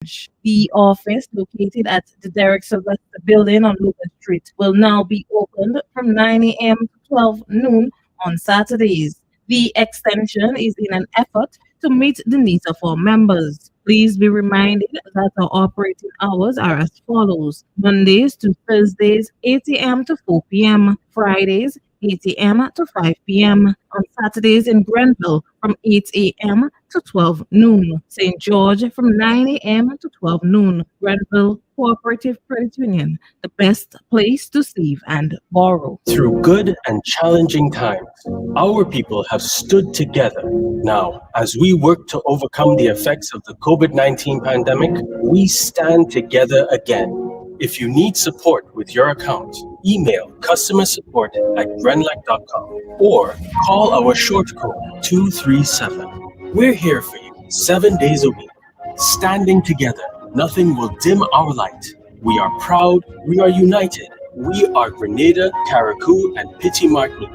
The office, located at the Derek Sylvester Building on Lucas Street, will now be opened from 9 a.m. to 12 noon on Saturdays. The extension is in an effort to meet the needs of our members. Please be reminded that our operating hours are as follows: Mondays to Thursdays, 8 a.m. to 4 p.m., Fridays, 8 a.m. to 5 p.m., on Saturdays in Grenville from 8 a.m. to 12 noon, St. George from 9 a.m. to 12 noon, Grenville Cooperative Credit Union, the best place to save and borrow. Through good and challenging times, our people have stood together. Now, as we work to overcome the effects of the COVID-19 pandemic, we stand together again. If you need support with your account, email customersupport@grenlac.com or call our short code 237. We're here for you 7 days a week. Standing together, nothing will dim our light. We are proud, we are united. We are Grenada, Carriacou, and Petit Martinique.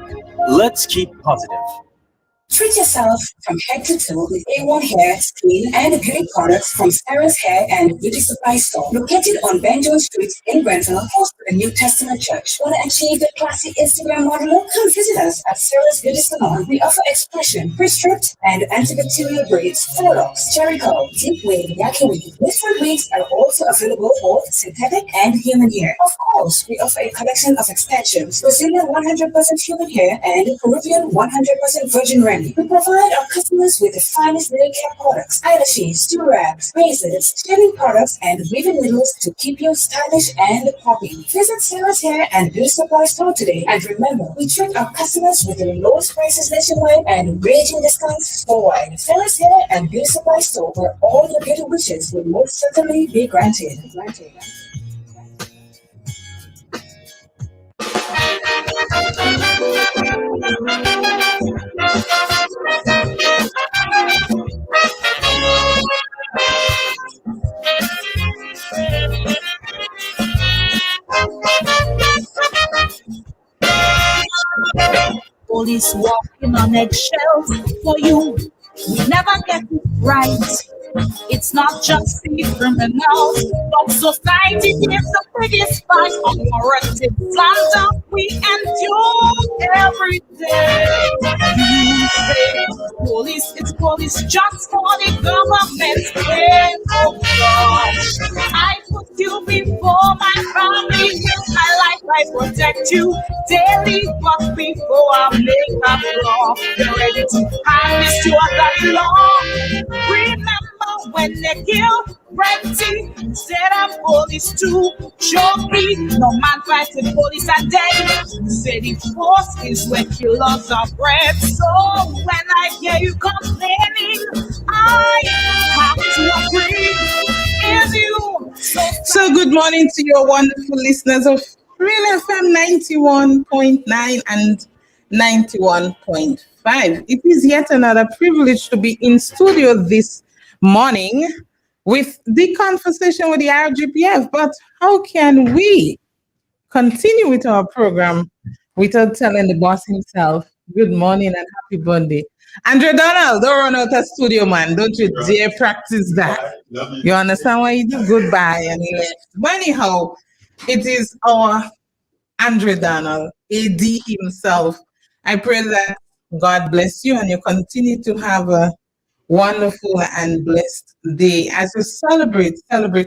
Let's keep positive. Treat yourself from head to toe with A1 hair, skin, and beauty products from Sarah's Hair and Beauty Supply Store, located on Benjamin Street in Grenville, close to the New Testament Church. Want to achieve the classy Instagram model? Come visit us at Sarah's Beauty Salon. We offer expression, pre-stripped, and antibacterial braids, full locks, cherry curl, deep wave, yaki wave. Different wigs are also available, both synthetic and human hair. Of course, we offer a collection of extensions, Brazilian 100% human hair and Peruvian 100% virgin randy. We provide our customers with the finest nail care products, eyelashes, do-rags, razors, shaving products, and weaving needles to keep you stylish and popping. Visit Sarah's Hair and Beauty Supply Store today, and remember, we treat our customers with the lowest prices nationwide and raging discounts store-wide. Sarah's Hair and Beauty Supply Store, where all your beauty wishes will most certainly be granted. Police walking on eggshells for you. We never get it right. It's not just the criminals, but society is the biggest fight. Unwarranted slander we endure every day. You say police is police just for the government's pay. Oh gosh, I put you before my family. With my life I protect you daily, but before I make a law, you're ready to hand this to other law. Remember when they kill Renty, instead of police too choky. No man fights with police a day. Say the force is where killers are bred. So when I hear you complaining, I have to agree. Is you so good morning to your wonderful listeners of Real FM 91.9 and 91.5. It is yet another privilege to be in studio this morning with the conversation with the RGPF. But how can we continue with our program without telling the boss himself good morning and happy birthday? Andre Donald, don't run out of studio, man. Don't you dare practice that. You understand why you do goodbye and he left. But anyhow, it is our Andre Donald, AD himself. I pray that God bless you and you continue to have a wonderful and blessed day as you celebrate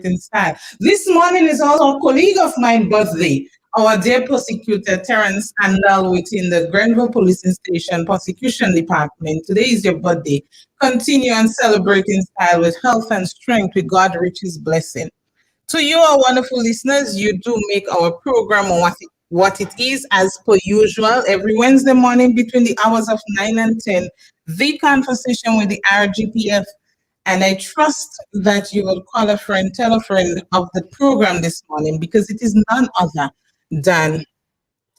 in style. This morning is also a colleague of mine birthday, our dear prosecutor Terence Andal within the Grenville Police Station Prosecution Department. Today is your birthday. Continue and celebrate in style with health and strength with God Rich's blessing. To you, our wonderful listeners, you do make our program what it is as per usual every Wednesday morning between the hours of 9 and 10. The conversation with the RGPF, and I trust that you will call a friend, tell a friend of the program this morning, because it is none other than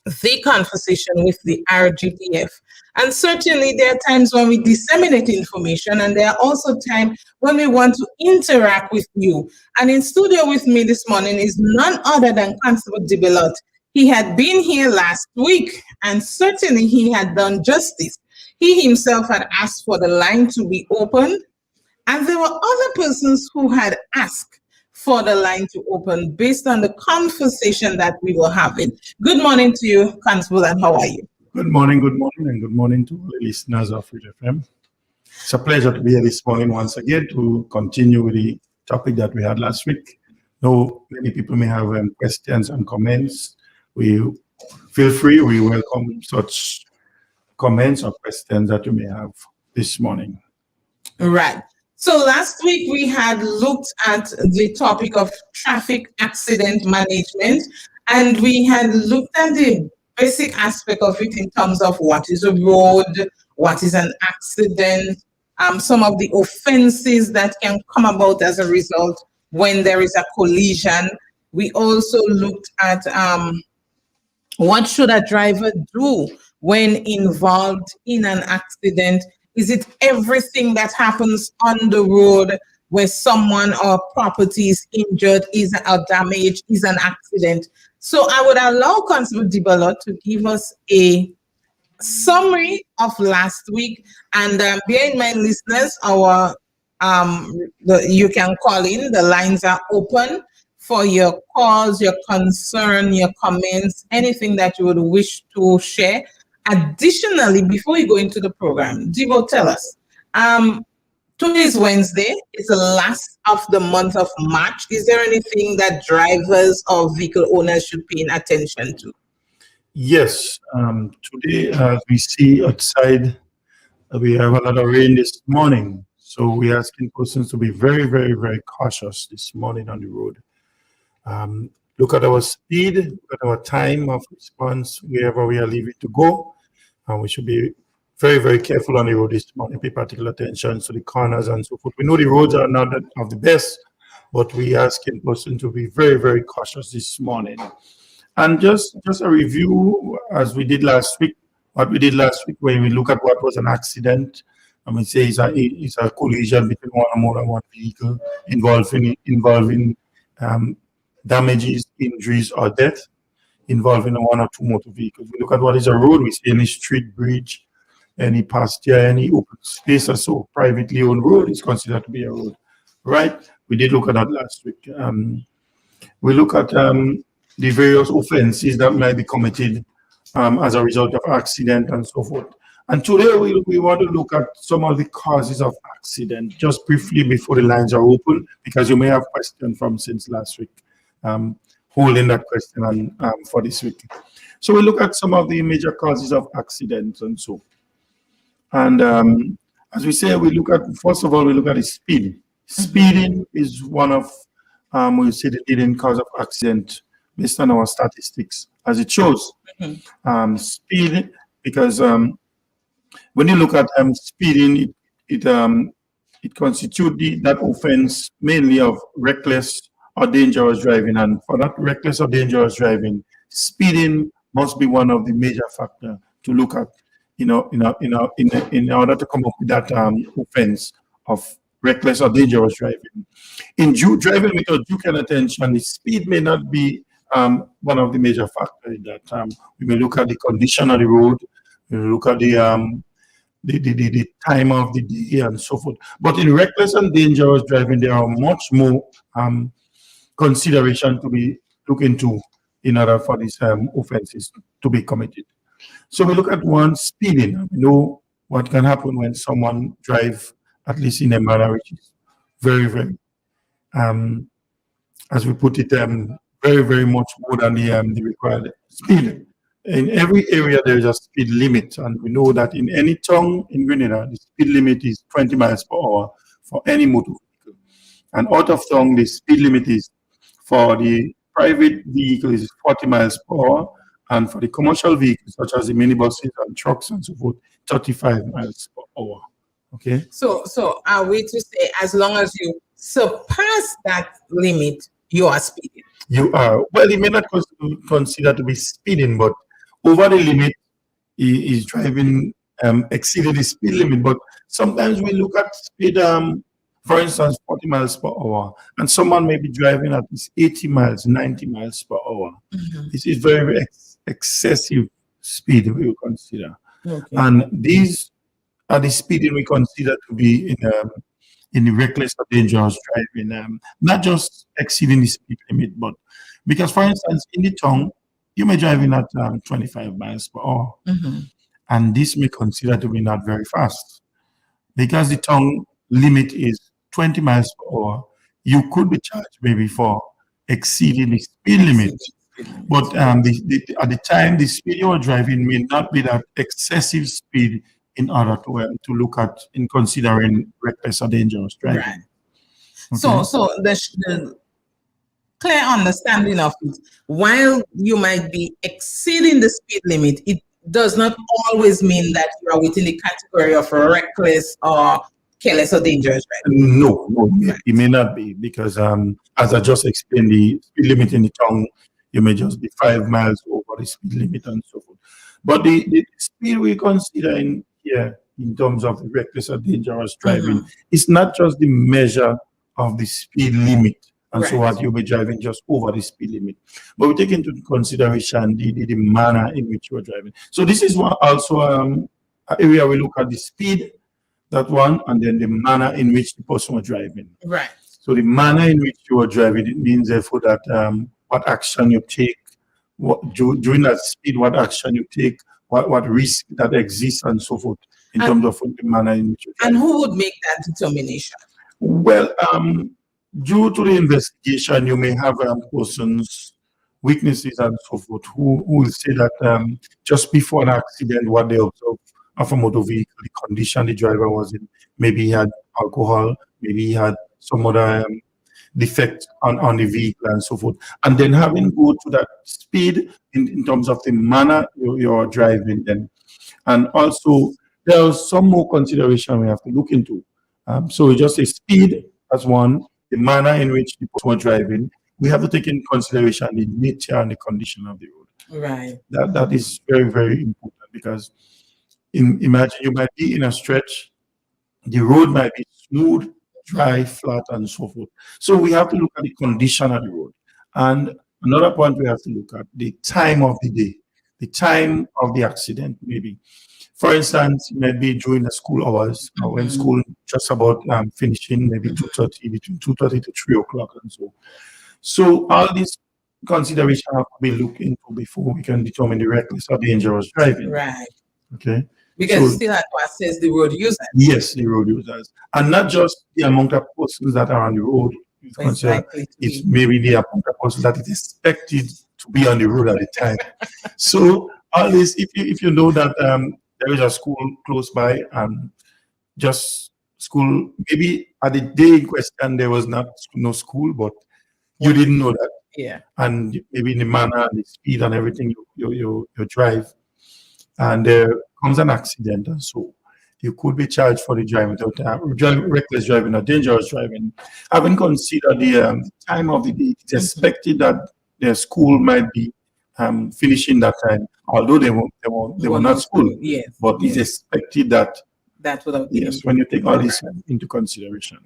the conversation with the RGPF. And certainly there are times when we disseminate information, and there are also times when we want to interact with you. And in studio with me this morning is none other than Constable Dibelot. He had been here last week, and certainly he had done justice. He himself had asked for the line to be opened, And there were other persons who had asked for the line to open based on the conversation that we were having. Good morning to you, Constable, and how are you? Good morning, and good morning to all the listeners of Real FM. It's a pleasure to be here this morning once again to continue with the topic that we had last week. Though many people may have questions and comments, we feel free. We welcome such comments or questions that you may have this morning. Right. So last week we had looked at the topic of traffic accident management, and we had looked at the basic aspect of it in terms of what is a road, what is an accident, some of the offenses that can come about as a result when there is a collision. We also looked at what should a driver do when involved in an accident. Is it everything that happens on the road where someone or property is injured, is or damaged, is an accident? So I would allow Constable Dibala to give us a summary of last week, and bear in mind, listeners, you can call in. The lines are open for your calls, your concern, your comments, anything that you would wish to share. Additionally, before we go into the program, Dibo, tell us. Today is Wednesday. It's the last of the month of March. Is there anything that drivers or vehicle owners should pay attention to? Yes. Today, as we see outside, we have a lot of rain this morning. So we're asking persons to be very, very, very cautious this morning on the road. Look at our speed, look at our time of response wherever we are leaving to go. And we should be very, very careful on the road this morning, pay particular attention to the corners and so forth. We know the roads are not of the best, but we are asking persons to be very, very cautious this morning. And just a review, as we did last week, what we did last week when we look at what was an accident, and we say it's a collision between one or more than one vehicle involving damages, injuries, or death involving one or two motor vehicles. We look at what is a road. We see any street, bridge, any pasture, any open space or so. Privately owned road is considered to be a road, right? We did look at that last week. We look at the various offenses that might be committed as a result of accident and so forth. And today we want to look at some of the causes of accident, just briefly before the lines are open, because you may have questions from since last week. Holding that question on for this week. So we look at some of the major causes of accidents and so. And as we say, first of all, we look at the speed. Speeding is one of, we say, the leading cause of accident based on our statistics, as it shows. Speed, because when you look at speeding, it constitutes that offense mainly of reckless or dangerous driving, and for that reckless or dangerous driving, speeding must be one of the major factors to look at, in order to come up with that offense of reckless or dangerous driving. In driving without due care and attention, the speed may not be one of the major factors in that. We may look at the condition of the road, we may look at the time of the day and so forth. But in reckless and dangerous driving, there are much more consideration to be looked into in order for these offenses to be committed. So we look at one, speeding. We know what can happen when someone drives, at least in a manner which is very, very, as we put it, very, very much more than the required speed. In every area, there is a speed limit, and we know that in any town in Grenada, the speed limit is 20 miles per hour for any motor vehicle. And out of town, the speed limit is for the private vehicle is 40 miles per hour, and for the commercial vehicles, such as the minibuses and trucks and so forth, 35 miles per hour. Okay. So are we to say as long as you surpass that limit, you are speeding? You are. Well, it may not consider to be speeding, but over the limit is driving exceeded the speed limit. But sometimes we look at speed, for instance, 40 miles per hour, and someone may be driving at least 80 miles, 90 miles per hour. This is very, very excessive speed we will consider. Okay. And these are the speeding we consider to be in the reckless or dangerous driving, not just exceeding the speed limit, but because, for instance, in the tongue, you may drive in at 25 miles per hour, and this may consider to be not very fast. Because the tongue limit is 20 miles per hour, you could be charged maybe for exceeding the speed limit. But at the time, the speed you are driving may not be that excessive speed in order to look at in considering reckless or dangerous driving. Right. Okay. So the clear understanding of it, while you might be exceeding the speed limit, it does not always mean that you are within the category of reckless or careless or dangerous driving. No, it may not be because as I just explained, the speed limit in the tongue, you may just be 5 miles over the speed limit and so forth. But the speed we consider in here in terms of reckless or dangerous driving is not just the measure of the speed limit and so what you'll be driving just over the speed limit, but we take into consideration the manner in which you are driving. So this is one also an area we look at the speed, that one, and then the manner in which the person was driving. Right. So the manner in which you are driving, it means therefore that what action you take, during that speed, what action you take, what risk that exists and so forth in terms of the manner in which you drive. And who would make that determination? Well, due to the investigation, you may have persons, witnesses and so forth, who will say that just before an accident, what they observed of a motor vehicle, the condition the driver was in, maybe he had alcohol, maybe he had some other defect on the vehicle and so forth. And then having go to that speed in terms of the manner you're driving then. And also, there are some more consideration we have to look into. So just a speed as one, the manner in which the person was driving, we have to take into consideration the nature and the condition of the road. Right. That is very, very important because imagine you might be in a stretch, the road might be smooth, dry, flat, and so forth. So we have to look at the condition of the road. And another point we have to look at the time of the day, the time of the accident, maybe. For instance, maybe during the school hours, or when school just about finishing, maybe 2:30, between 2:30 to 3 o'clock and so. So all these considerations have to be looked into before we can determine the reckless or dangerous driving. Right. Okay. Because you still have to assess the road users. Yes, the road users. And not just the amount of persons that are on the road. It's maybe the amount of persons that is expected to be on the road at the time. So all this, if you know that there is a school close by and just school, maybe at the day in question there was no school, but you didn't know that. Yeah. And maybe in the manner and the speed and everything you drive, and there comes an accident, and so you could be charged for the driving without reckless driving or dangerous driving. Having considered the time of the day, it's expected that the school might be finishing that time, although they were not school. Yes. But it's expected that would have been. Yes, when you take all this into consideration.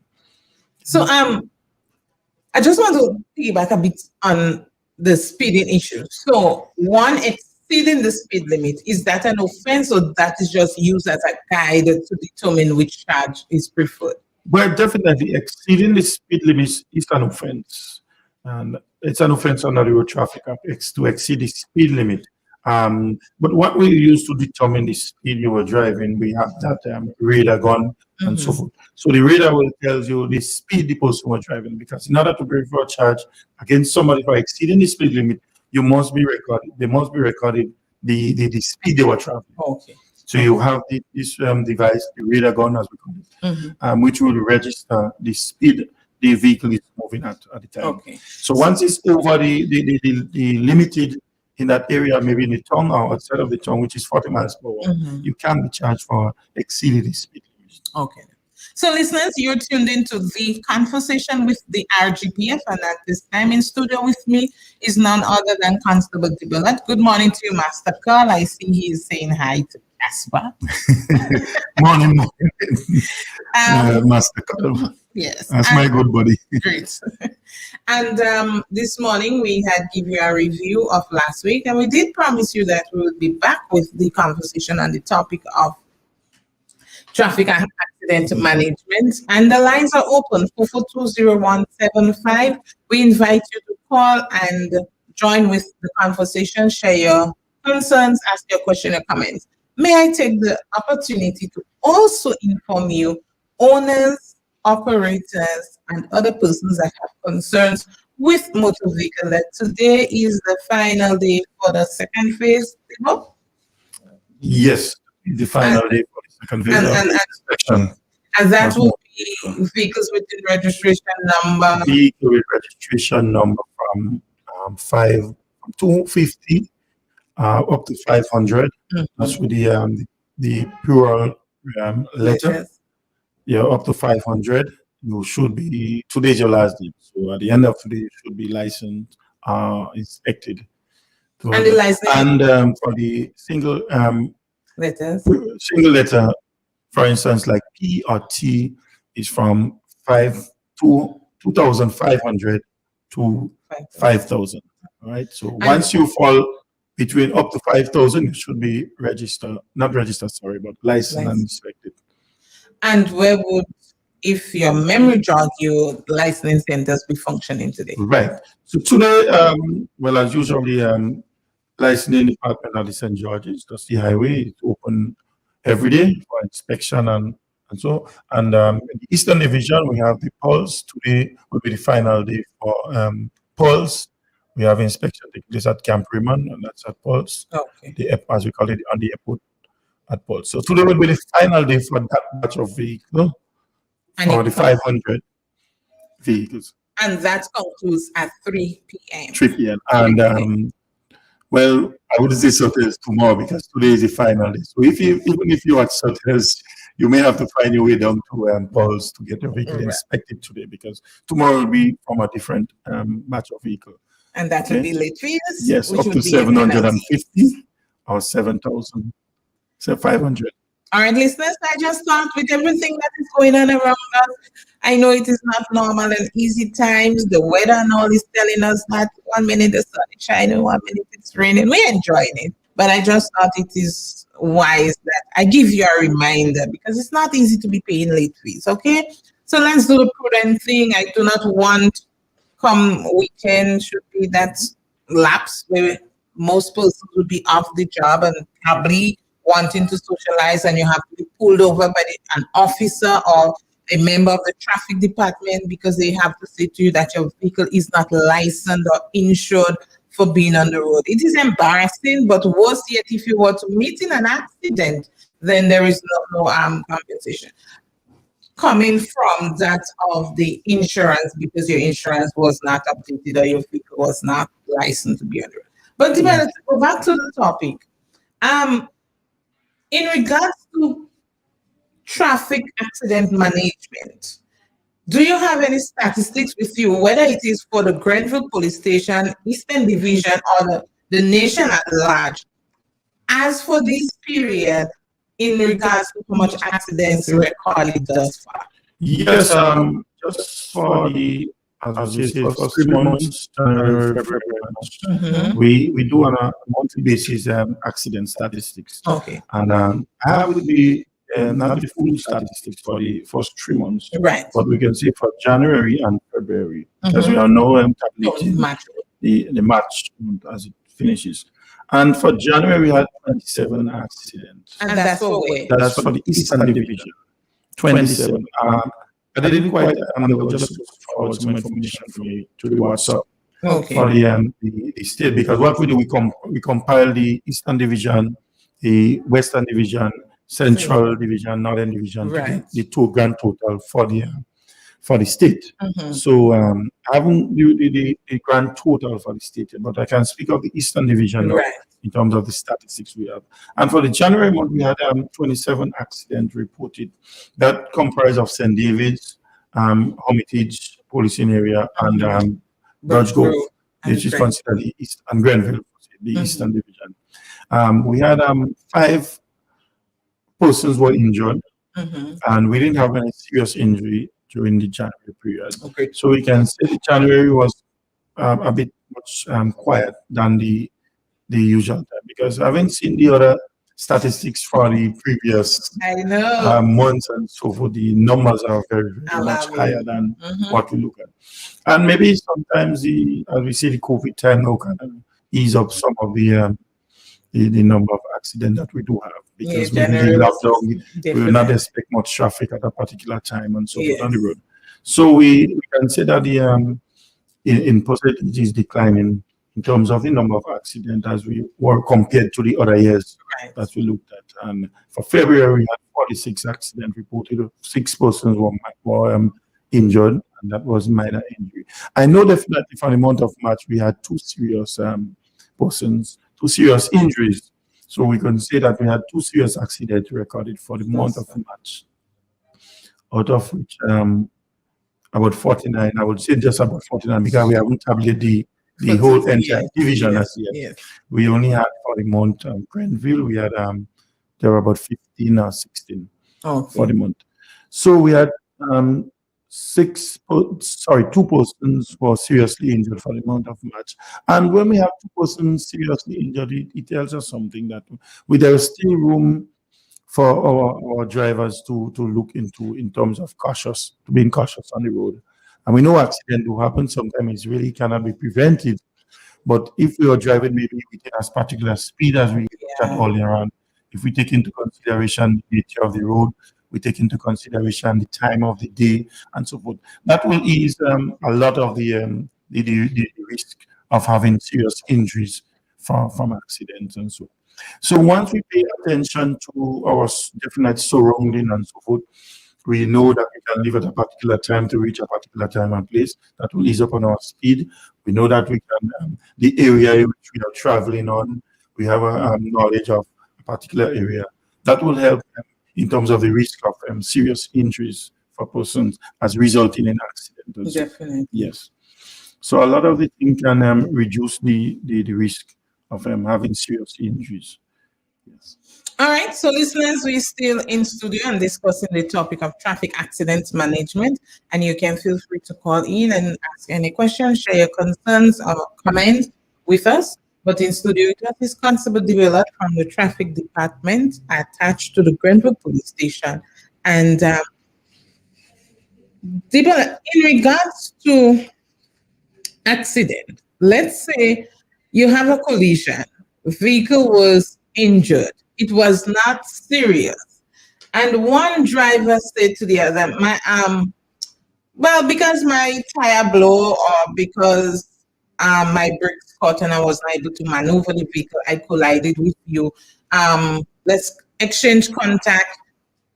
So I just want to piggyback a bit on the speeding issue. So one, exceeding the speed limit, is that an offense or that is just used as a guide to determine which charge is preferred? Well, definitely exceeding the speed limit is an offense. And it's an offense under the Road Traffic Act to exceed the speed limit. But what we use to determine the speed you were driving, we have that radar gun and so forth. So the radar will tell you the speed the person was driving, because in order to bring for a charge against somebody for exceeding the speed limit, they must be recorded the speed they were traveling. Okay. So you have this device, the radar gun as we call it, which will register the speed the vehicle is moving at the time. Okay. So once it's over the limited in that area, maybe in the tongue or outside of the tongue, which is 40 miles per hour, you can be charged for exceeding the speed limit. Okay. So listeners, you're tuned into the conversation with the RGPF, and at this time in studio with me is none other than Constable Dibelat. Good morning to you, Master Carl. I see he is saying hi to Casper. Morning, Master Carl. Yes. That's my good buddy. Great. And this morning we had given you a review of last week, and we did promise you that we would be back with the conversation on the topic of traffic accident management. And the lines are open 4420175. We invite you to call and join with the conversation, share your concerns, ask your question or comments. May I take the opportunity to also inform you, owners, operators, and other persons that have concerns with motor vehicle, that today is the final day for the second phase. Yes, the final day for the second phase of the inspection. And that will be vehicles with the registration number. Vehicle with registration number from 250 up to 500. That's with the plural letter. Yes. Yeah, up to 500. You should be, today's your last day. So at the end of today, you should be licensed, inspected. And the license. And for the single Letters. single letter, for instance, like P or T, is from 2,500 to 5,000. All right. So once you fall between up to 5,000, you should be registered, not registered, sorry, but licensed and inspected. And where would, if your memory jog you, licensing centers be functioning today? Right. So today, well, as usual, the licensing department at the St. George's, that's the highway, it's open every day for inspection and so. And in the Eastern Division, we have the Pulse. Today will be the final day for Pulse. We have inspection taking place at Camp Raymond, and that's at Pulse. Okay. The as we call it, on the airport at Pulse. So today will be the final day for that batch of vehicles, for the 500 vehicles. And that concludes at 3 p.m. 3 p.m. And well, I wouldn't say Sutter's tomorrow because today is the final day. So even if you are at Sutter's, you may have to find your way down to Paul's to get your vehicle inspected today, because tomorrow will be from a different batch of vehicle. And that will be late fees? Yes, up to 750 or 7,500. All right, listeners, I just thought with everything that is going on around us, I know it is not normal and easy times. The weather and all is telling us that 1 minute the sun is shining, 1 minute it's raining. We're enjoying it. But I just thought it is wise that I give you a reminder, because it's not easy to be paying late fees, okay? So let's do the prudent thing. I do not want come weekend should be that lapse where most persons will be off the job and probably wanting to socialize, and you have to be pulled over by an officer or a member of the traffic department because they have to say to you that your vehicle is not licensed or insured for being on the road. It is embarrassing, but worse yet, if you were to meet in an accident, then there is no compensation coming from that of the insurance, because your insurance was not updated or your vehicle was not licensed to be on the road. But to go back to the topic, in regards to traffic accident management, do you have any statistics with you, whether it is for the Grenville Police Station, Eastern Division, or the nation at large, as for this period, in regards to how much accidents recorded thus far? Yes, just for the, as you say, for 3 months, January, February, March, we do on a monthly basis accident statistics. Okay. And I have the not the full statistics for the first 3 months, right? But we can see for January and February, because we are now tabulating the March as it finishes. And for January, we had 27 accidents. And that's for where? That's for the Eastern Division. 27. I didn't quite, they will just forward some information for me to the WhatsApp for the state, because what we do, we compile the Eastern Division, the Western Division, Central Division, Northern Division, the two grand total for the state. So I haven't do the grand total for the state yet, but I can speak of the Eastern Division in terms of the statistics we have. And for the January month, we had 27 accidents reported. That comprised of St. David's, Hermitage, Policing Area, and Dodge Grove, which is considered the East, and Grenville, the Eastern Division. We had 5 persons were injured, and we didn't have any serious injury during the January period. So we can say the January was a bit much quiet than the usual time, because I haven't seen the other statistics for the previous I know. months and so forth, the numbers are very, very much higher Alarming. than Mhm. what we look at. And maybe sometimes as we see the COVID time now kind of ease up some of the number of accidents that we do have, Yeah, because maybe the generally, lockdown, we will not definitely. expect much traffic at a particular time and so forth on the Yes. road. So we can say that the in percentage is declining in terms of the number of accidents as we were compared to the other years Right. that we looked at. And for February, we had 46 accidents reported. 6 persons were injured, and that was minor injury. I know definitely for the month of March, we had two serious persons, two serious injuries. So we can say that we had two serious accidents recorded for the month of March, out of which about 49. I would say just about 49 because we haven't tabulated the whole entire Yes, division yes, as yet. yes. We only had for the month Grenville, we had there were about 15 or 16 for the Okay. month. So we had two persons were seriously injured for the month of March. And when we have two persons seriously injured, it tells us something that there is still room for our drivers to look into in terms of being cautious on the road. And we know accident will happen. Sometimes it really cannot be prevented. But if we are driving maybe with as particular speed as we looked at Yeah. earlier on, if we take into consideration the nature of the road, we take into consideration the time of the day and so forth, that will ease a lot of the risk of having serious injuries from accidents and so. So once we pay attention to our definite surrounding and so forth, we know that we can leave at a particular time to reach a particular time and place. That will ease up on our speed. We know that we can, the area in which we are traveling on, we have a knowledge of a particular area. That will help in terms of the risk of serious injuries for persons as resulting in accidents. Definitely. Yes. So a lot of the things can reduce the risk of having serious injuries. Yes. All right, so listeners, we're still in studio and discussing the topic of traffic accident management, and you can feel free to call in and ask any questions, share your concerns or comments with us. But in studio, it is Constable Developed from the Traffic Department attached to the Grenville Police Station. And Developed, in regards to accident, let's say you have a collision, vehicle was injured, it was not serious, and one driver said to the other, my well, because my tire blow or because my brakes caught and I was not able to maneuver the vehicle, I collided with you, let's exchange contact,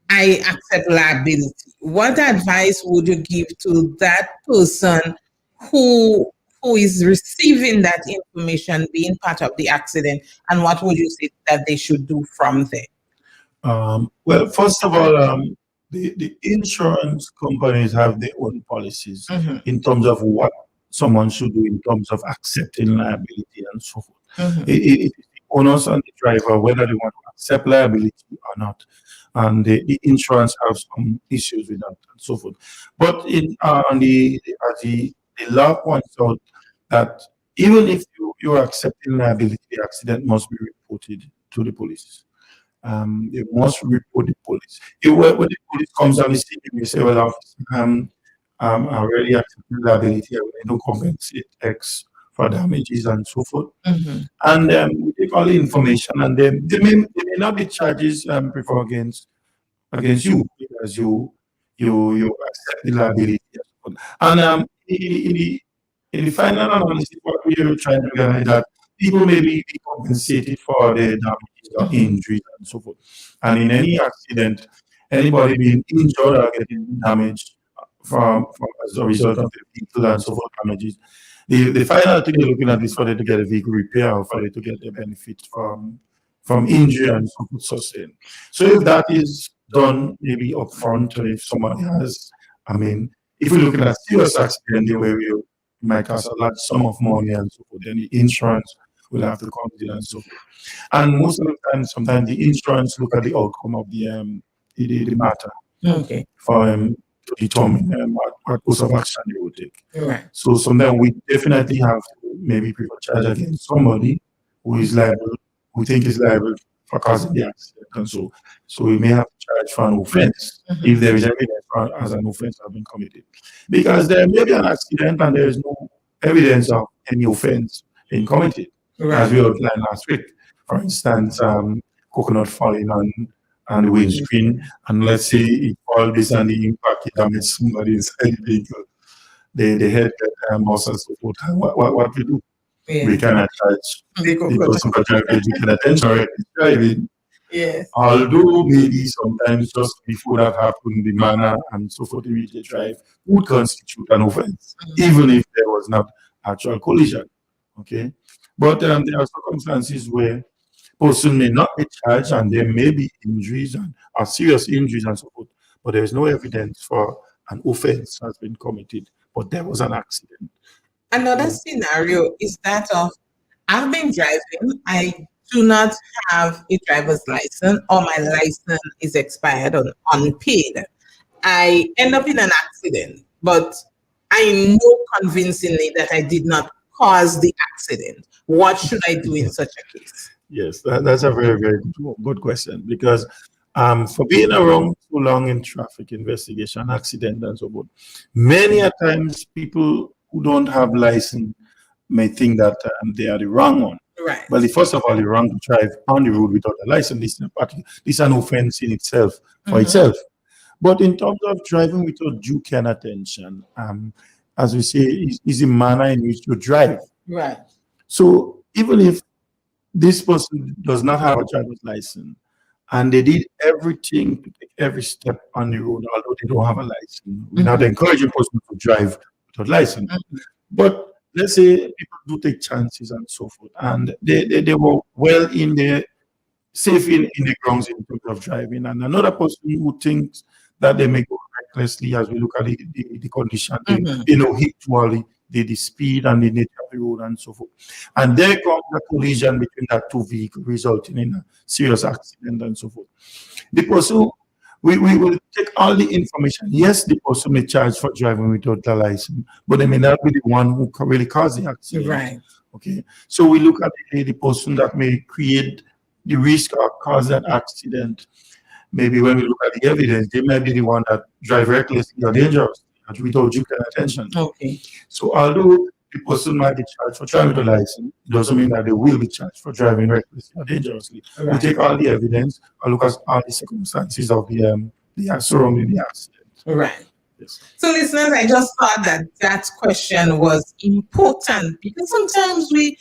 I accept liability. What advice would you give to that person who is receiving that information, being part of the accident, and what would you say that they should do from there? Well, first of all, the insurance companies have their own policies Mhm. in terms of what someone should do in terms of accepting liability and so forth. Mhm. It is the onus on the driver whether they want to accept liability or not. And the insurance has some issues with that and so forth. But the law points out that even if you're accepting liability, the accident must be reported to the police. They must report the police. When the police comes on the scene, you say, well, officer, I already accepted liability, I will not compensate X for damages and so forth. Mhm. And we take all the information, and then there may not be charges preferred against you because you accept the liability. And in the final analysis, what we are trying to get is that people may be compensated for their damages or injuries and so forth. And in any accident, anybody being injured or getting damaged as a result of the vehicle and so forth damages, the final thing you're looking at is for them to get a vehicle repair or for them to get the benefit from injury and so forth sustained. So if that is done maybe upfront, or if somebody has, I mean, if we're looking at serious accident where you might cost a large sum of money and so forth, then the insurance will have to come in and so forth. And most of the time, sometimes the insurance look at the outcome of the matter Okay. for to determine what course of action they will take. Right. So sometimes we definitely have to maybe prefer charge against somebody who is liable, who think is liable for causing the accident. And so we may have to charge for an offense if there is evidence as an offense has been committed. Because there may be an accident and there is no evidence of any offense being committed, as we outlined last week. For instance, coconut falling on the windscreen, and let's say it falls based on the impact it damaged somebody inside the vehicle, the head loss and so forth. What we do? We cannot charge the person for driving educated attention or driving. Yes. Although maybe sometimes just before that happened, the manner and so forth in which they drive would constitute an offense, even if there was not actual collision. Okay, but there are circumstances where person may not be charged and there may be injuries and serious injuries and so forth, but there is no evidence for an offense has been committed, but there was an accident. Another scenario is that of I've been driving, I do not have a driver's license, or my license is expired or unpaid. I end up in an accident, but I know convincingly that I did not cause the accident. What should I do in such a case? Yes, that's a very, very good question, because for being around so long in traffic investigation, accident and so forth, many a times people who don't have license may think that they are the wrong one. Right. Well, first of all, you're wrong to drive on the road without a license. This is an offense in itself, for itself. But in terms of driving without due care and attention, as we say, is the manner in which you drive. Right. So even if this person does not have a driver's license and they did everything to take every step on the road, although they don't have a license, we're not encouraging person to drive without license. But let's say people do take chances and so forth, and they were well in the safe in the grounds in terms of driving, and another person who thinks that they may go recklessly as we look at the condition, habitually the speed and the nature of the road and so forth. And there comes a collision between that two vehicles, resulting in a serious accident and so forth. The person, we will take all the information. Yes, the person may charge for driving without a license, but they may not be the one who really caused the accident. Right. Okay. So we look at the person that may create the risk or cause that accident. Maybe when we look at the evidence, they may be the one that drive recklessly or dangerously without due care and attention. Okay. So although the person might be charged for driving with a license, it doesn't mean that they will be charged for driving recklessly or dangerously. Right. We take all the evidence and look at all the circumstances of the surrounding the accident. Right. Yes. So listeners, I just thought that question was important, because sometimes we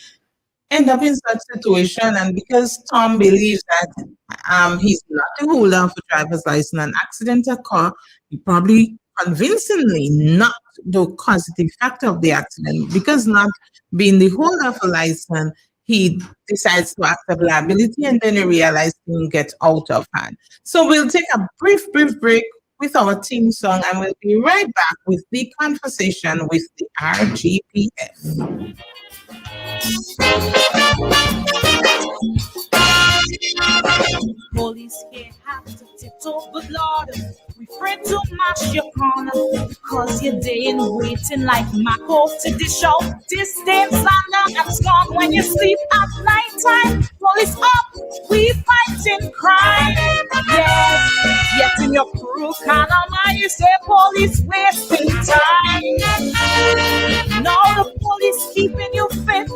end up in such situation, and because Tom believes that he's not the holder of a driver's license, an accident occur, he probably convincingly not the causative factor of the accident, because not being the holder of a license, he decides to accept liability, and then he realizes things get out of hand. So we'll take a brief break with our theme song, and we'll be right back with the conversation with the RGPF. Police here have to tiptoe, good Lord. We afraid to mash your corner, because you're day waiting like Mako to dish out disdain, slander, and scorn when you sleep at night time. Police up, we fighting crime. Yes, yet in your cruel kind of mind, you say police wasting time. Now the police keeping you fit,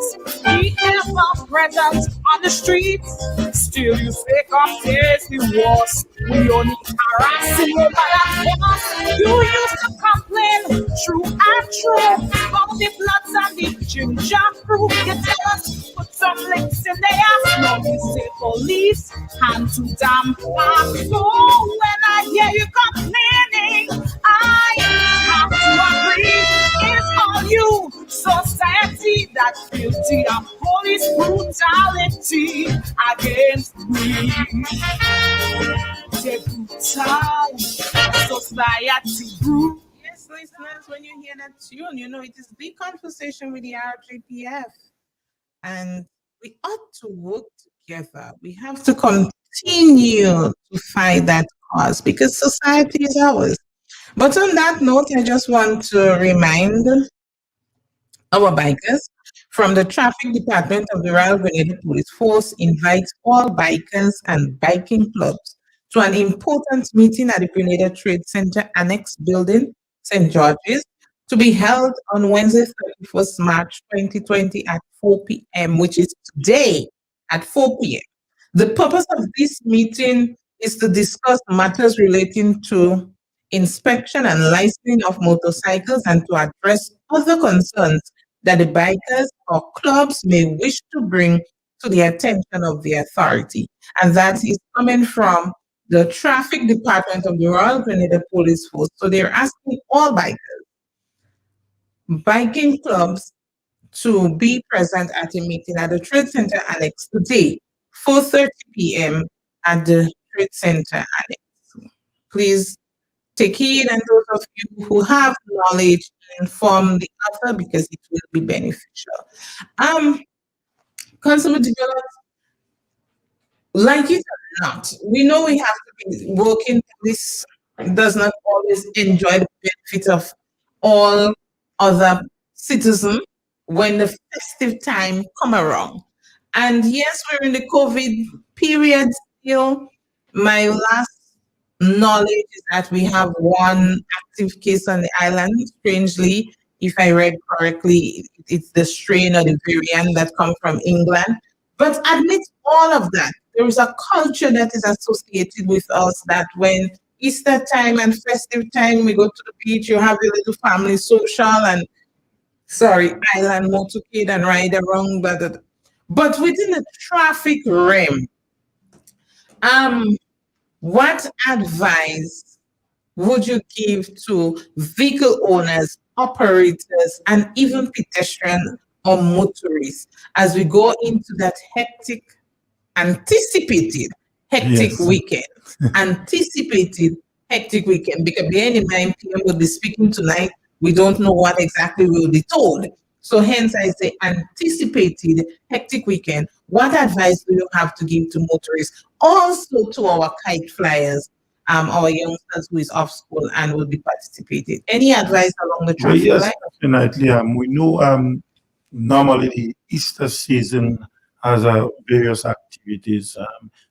we ever present on the streets. Still you say upstairs the wars, we only harassing you by a boss. You used to complain, true and true, about the bloods and the ginger crew. You tell us, put some links in the ass. Now you say police, hand to damn far. So when I hear you complaining, I have to agree, it's all you, society, that's guilty of police brutality against me. The brutal society group. Yes, listeners, when you hear that tune, you know it is the conversation with the RGPF. And we ought to work together. We have to continue to fight that cause, because society is ours. But on that note, I just want to remind our bikers, from the Traffic Department of the Royal Grenada Police Force invites all bikers and biking clubs to an important meeting at the Grenada Trade Center Annex Building, St. George's, to be held on Wednesday, 31st March 2020 at 4 p.m., which is today at 4 p.m. The purpose of this meeting is to discuss matters relating to inspection and licensing of motorcycles and to address other concerns that the bikers or clubs may wish to bring to the attention of the authority. And that is coming from the Traffic Department of the Royal Grenada Police Force. So they're asking all bikers, biking clubs to be present at a meeting at the Trade Center Annex today, 4:30 p.m. at the Trade Center Annex. Please take heed, and those of you who have knowledge, inform the other because it will be beneficial. Consumer development, like it or not, we know we have to be working. This does not always enjoy the benefit of all other citizens when the festive time come around. And yes, we're in the COVID period still. My last knowledge is that we have one active case on the island. Strangely, if I read correctly, it's the strain or the variant that come from England. But amid all of that, there is a culture that is associated with us that when Easter time and festive time, we go to the beach, you have a little family social and island motorcade and ride around. But within the traffic realm, what advice would you give to vehicle owners, operators, and even pedestrians or motorists as we go into that anticipated hectic Yes. weekend? Anticipated hectic weekend, because the end 9 p.m. will be speaking tonight. We don't know what exactly will be told. So hence I say anticipated hectic weekend. What advice do you have to give to motorists? Also to our kite flyers, our youngsters who is off school and will be participating. Any advice along the Well, traffic yes, line? definitely. We know normally the Easter season has various activities,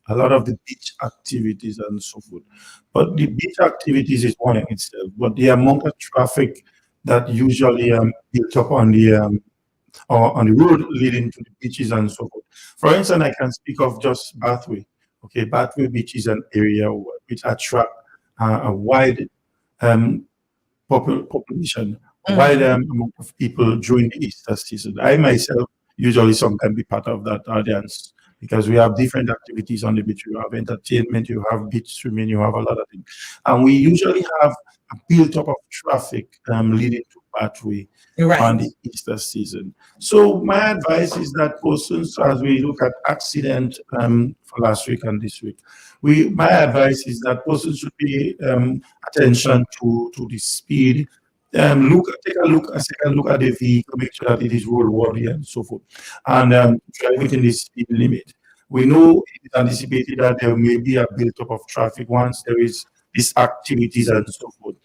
a lot of the beach activities and so forth. But the beach activities is one in itself, but the amount of traffic that usually built up or on the road leading to the beaches and so forth. For instance, I can speak of just Bathway. Okay, Bathway Beach is an area which attract a wide um, population, wide amount of people during the Easter season. I myself usually sometimes be part of that audience because we have different activities on the beach. You have entertainment, you have beach swimming, you have a lot of things. And we usually have a built up of traffic leading to Pathway on the Easter season. So my advice is that persons, as we look at accident for last week and this week, my advice is that persons should pay attention to the speed. Take a second look at the vehicle, make sure that it is roadworthy and so forth, and drive within the speed limit. We know it is anticipated that there may be a build-up of traffic once there is these activities and so forth.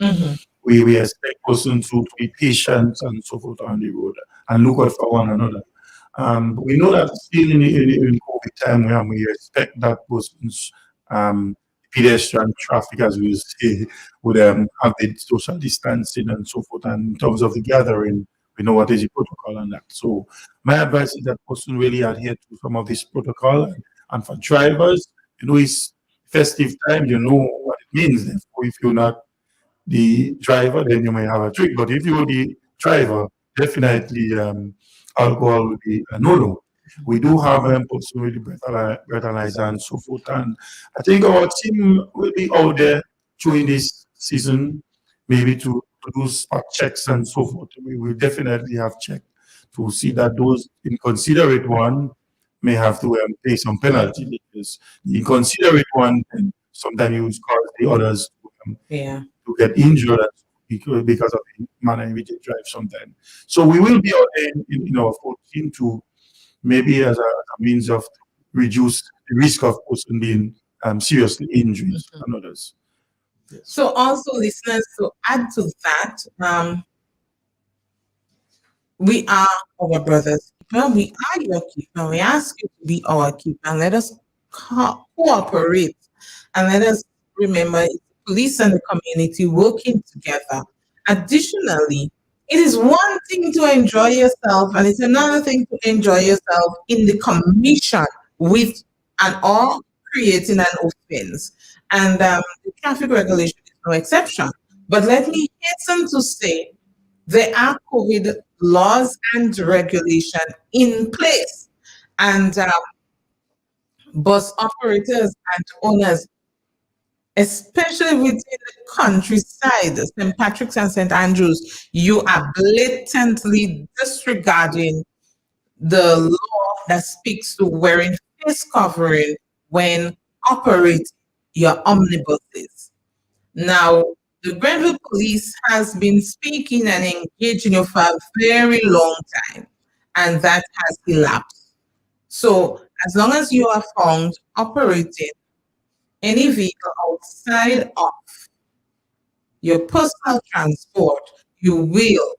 We expect persons to be patient and so forth on the road and look out for one another. We know that still in COVID time, when we expect that persons pedestrian traffic, as we say, would have the social distancing and so forth. And in terms of the gathering, we know what is the protocol on that. So my advice is that person really adhere to some of this protocol. And for drivers, it's festive time, you know what it means. Therefore, if you're not the driver, then you may have a trick. But if you're the driver, definitely alcohol will be a no-no. We do have person really breathalyzer and so forth. And I think our team will be out there during this season, maybe to do spot checks and so forth. We will definitely have checked to see that those inconsiderate one may have to pay some penalty, because the inconsiderate one can sometimes use cause the others to get injured because of the manner in which they drive sometimes. So we will be out there in our full team to maybe as a means of reduce the risk of person being seriously injured and others. Yes. So also listeners, to add to that, we are our brothers. Well, we are your keeper. We ask you to be our keeper and let us cooperate and let us remember it's the police and the community working together. Additionally, it is one thing to enjoy yourself and it's another thing to enjoy yourself in the commission with and or creating an offense. And the traffic regulation is no exception. But let me hasten to say there are COVID laws and regulation in place. And bus operators and owners, especially within the countryside, St. Patrick's and St. Andrews, you are blatantly disregarding the law that speaks to wearing face covering when operating your omnibuses. Now, the Grenville Police has been speaking and engaging you for a very long time, and that has elapsed. So, as long as you are found operating any vehicle outside of your personal transport, you will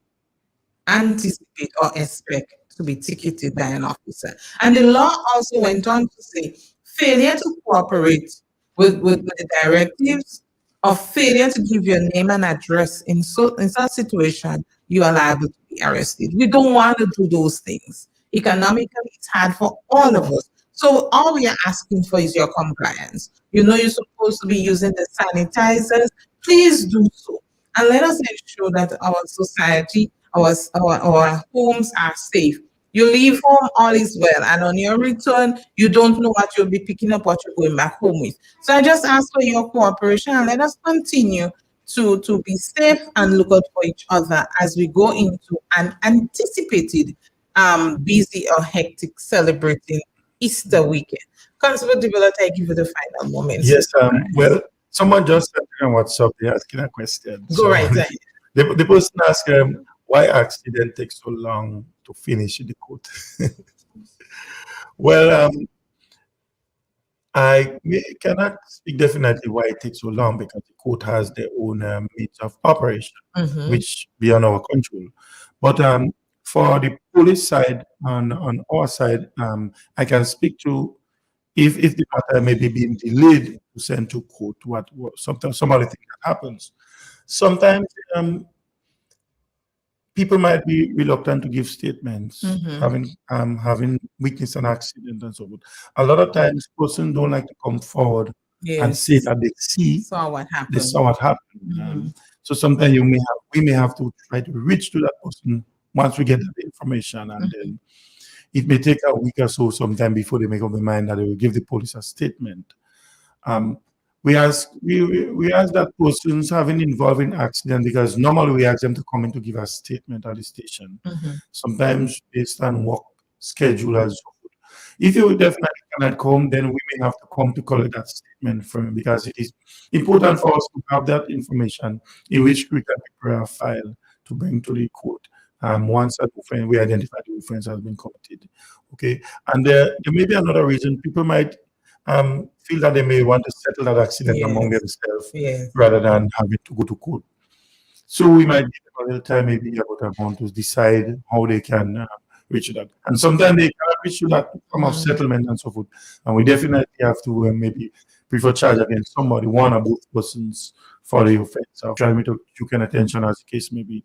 anticipate or expect to be ticketed by an officer. And the law also went on to say failure to cooperate with the directives or failure to give your name and address in such situation, you are liable to be arrested. We don't want to do those things. Economically, it's hard for all of us. So all we are asking for is your compliance. You know you're supposed to be using the sanitizers. Please do so. And let us ensure that our society, our homes are safe. You leave home, all is well. And on your return, you don't know what you'll be picking up, what you're going back home with. So I just ask for your cooperation and let us continue to be safe and look out for each other as we go into an anticipated busy or hectic celebrating Easter weekend. Constable Developer, I give you the final moments. Yes, well, someone just sent me on WhatsApp, they're asking a question. Go right ahead. The person asked why accident takes so long to finish the court. Well, cannot speak definitely why it takes so long because the court has their own means of operation, which beyond our control. But for the police side, on our side, I can speak to if the matter may be being delayed to send to court, what sometimes some other thing that happens. Sometimes people might be reluctant to give statements, having witnessed an accident and so forth. A lot of times, persons don't like to come forward and say that they saw what happened. They saw what happened. So sometimes we may have to try to reach to that person once we get that information, and then it may take a week or so sometime before they make up their mind that they will give the police a statement. We ask that persons having involved in accident, because normally we ask them to come in to give a statement at the station. Sometimes based on work schedule and so forth. If you definitely cannot come, then we may have to come to collect that statement from him, because it is important for us to have that information in which we can prepare a file to bring to the court. Once we identify the offense has been committed. Okay, and there may be another reason. People might feel that they may want to settle that accident among themselves rather than having to go to court. So we might give them a little time, maybe about a month, to decide how they can reach that. And sometimes they cannot reach that form of settlement and so forth. And we definitely have to maybe prefer charge against somebody, one or both persons, for the offense of trying to took an attention, as the case may be.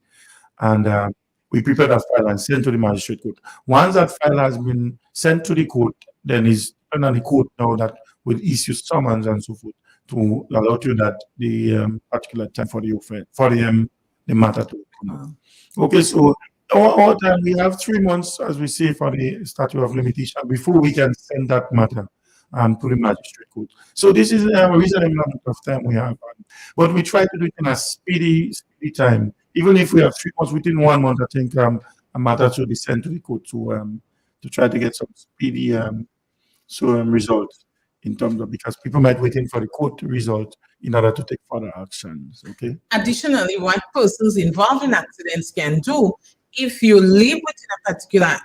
And we prepare that file and send to the magistrate court. Once that file has been sent to the court, then it's on the court now that will issue summons and so forth to allow you that the particular time for the offense, for the matter to come out. Okay, so our time, we have 3 months, as we say, for the statute of limitation before we can send that matter to the magistrate court. So this is a reasonable amount of time we have, but we try to do it in a speedy time. Even if we have 3 months, within 1 month, I think a matter should be sent to the court to try to get some speedy results in terms of, because people might waiting for the court result in order to take further actions. Okay. Additionally, what persons involved in accidents can do, if you live within a particular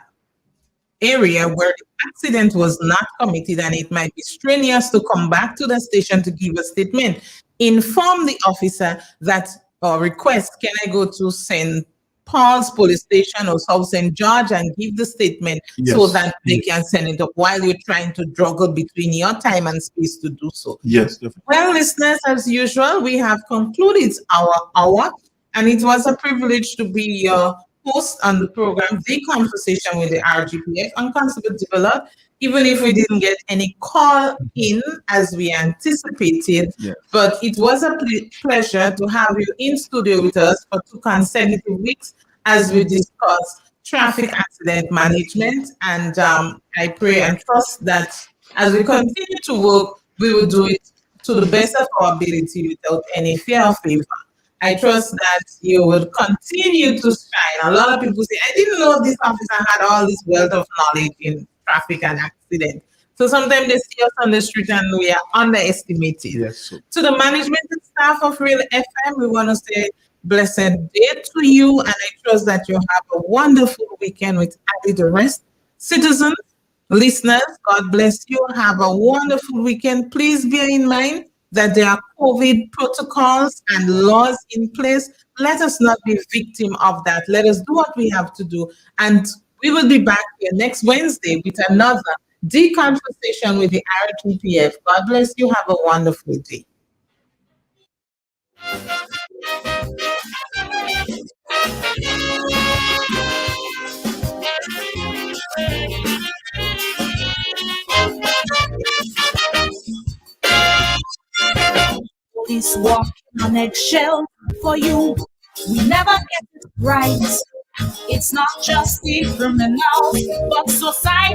area where the accident was not committed and it might be strenuous to come back to the station to give a statement, inform the officer that request, can I go to St. Paul's police station or South St. George and give the statement so Yes. that they can send it up while you're trying to juggle between your time and space to do so. Yes, definitely. Well, listeners, as usual, we have concluded our hour, and it was a privilege to be your host on the program, The Conversation with the RGPF and Constable Develop, even if we didn't get any call in as we anticipated. Yes. But it was a pleasure to have you in studio with us for 2 consecutive weeks as we discuss traffic accident management. And I pray and trust that as we continue to work, we will do it to the best of our ability without any fear or favor. I trust that you will continue to shine. A lot of people say, I didn't know this officer had all this wealth of knowledge in traffic and accident. So sometimes they see us on the street and we are underestimated. Yes. So, To the management and staff of Real FM, we want to say blessed day to you, and I trust that you have a wonderful weekend with added rest. Citizens, listeners, God bless you. Have a wonderful weekend. Please bear in mind that there are COVID protocols and laws in place. Let us not be victim of that. Let us do what we have to do. And we will be back here next Wednesday with another Conversation with the RGPF. God bless you. Have a wonderful day. Police walking on eggshell for you. We never get it right. It's not just the criminals, but society.